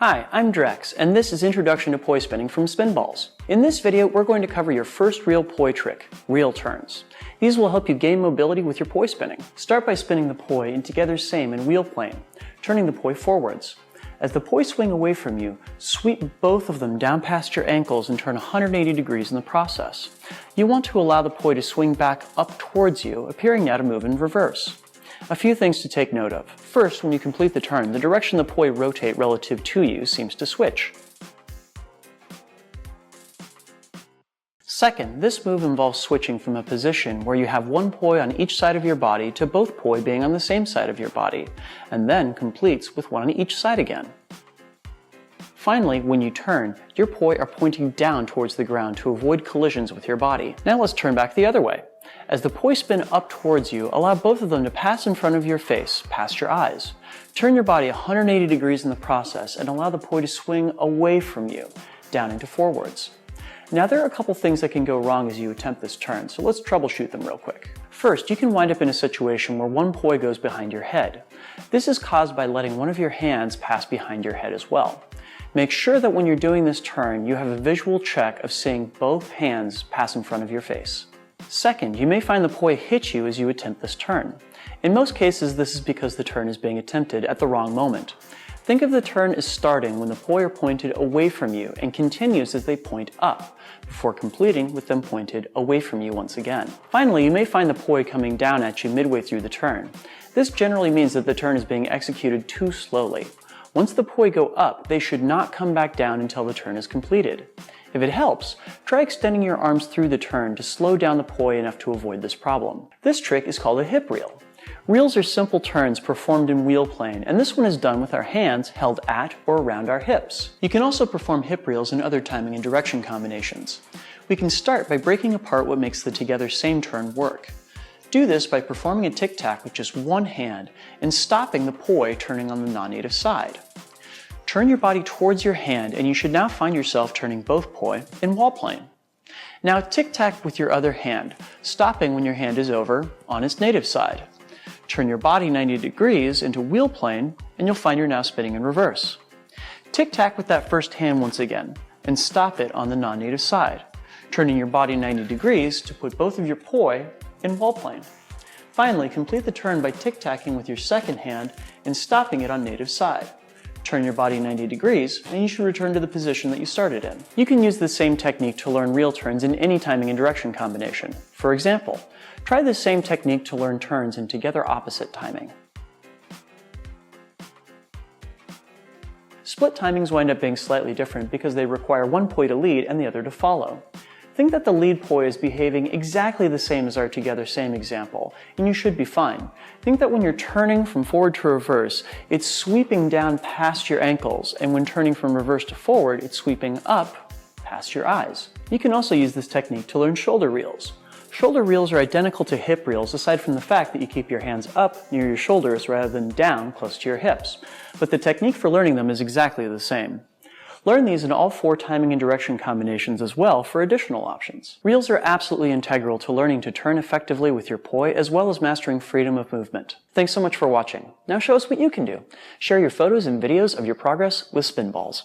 Hi, I'm Drex, and this is Introduction to Poi Spinning from Spinballs. In this video, we're going to cover your first real poi trick, reel turns. These will help you gain mobility with your poi spinning. Start by spinning the poi in together same and wheel plane, turning the poi forwards. As the poi swing away from you, sweep both of them down past your ankles and turn 180 degrees in the process. You want to allow the poi to swing back up towards you, appearing now to move in reverse. A few things to take note of. First, when you complete the turn, the direction the poi rotate relative to you seems to switch. Second, this move involves switching from a position where you have one poi on each side of your body to both poi being on the same side of your body, and then completes with one on each side again. Finally, when you turn, your poi are pointing down towards the ground to avoid collisions with your body. Now let's turn back the other way. As the poi spin up towards you, allow both of them to pass in front of your face, past your eyes. Turn your body 180 degrees in the process and allow the poi to swing away from you, down into forwards. Now there are a couple things that can go wrong as you attempt this turn, so let's troubleshoot them real quick. First, you can wind up in a situation where one poi goes behind your head. This is caused by letting one of your hands pass behind your head as well. Make sure that when you're doing this turn, you have a visual check of seeing both hands pass in front of your face. Second, you may find the poi hit you as you attempt this turn. In most cases, this is because the turn is being attempted at the wrong moment. Think of the turn as starting when the poi are pointed away from you and continues as they point up, before completing with them pointed away from you once again. Finally, you may find the poi coming down at you midway through the turn. This generally means that the turn is being executed too slowly. Once the poi go up, they should not come back down until the turn is completed. If it helps, try extending your arms through the turn to slow down the poi enough to avoid this problem. This trick is called a hip reel. Reels are simple turns performed in wheel plane, and this one is done with our hands held at or around our hips. You can also perform hip reels in other timing and direction combinations. We can start by breaking apart what makes the together same turn work. Do this by performing a tic-tac with just one hand and stopping the poi turning on the non-native side. Turn your body towards your hand and you should now find yourself turning both poi in wall plane. Now tic-tac with your other hand, stopping when your hand is over on its native side. Turn your body 90 degrees into wheel plane and you'll find you're now spinning in reverse. Tic-tac with that first hand once again and stop it on the non-native side, turning your body 90 degrees to put both of your poi in wall plane. Finally, complete the turn by tic-tacking with your second hand and stopping it on native side. Turn your body 90 degrees, and you should return to the position that you started in. You can use the same technique to learn reel turns in any timing and direction combination. For example, try the same technique to learn turns in together opposite timing. Split timings wind up being slightly different because they require one poi to lead and the other to follow. Think that the lead poi is behaving exactly the same as our together same example, and you should be fine. Think that when you're turning from forward to reverse, it's sweeping down past your ankles, and when turning from reverse to forward, it's sweeping up past your eyes. You can also use this technique to learn shoulder reels. Shoulder reels are identical to hip reels aside from the fact that you keep your hands up near your shoulders rather than down close to your hips, but the technique for learning them is exactly the same. Learn these in all 4 timing and direction combinations as well for additional options. Reels are absolutely integral to learning to turn effectively with your poi as well as mastering freedom of movement. Thanks so much for watching. Now show us what you can do. Share your photos and videos of your progress with Spinballs.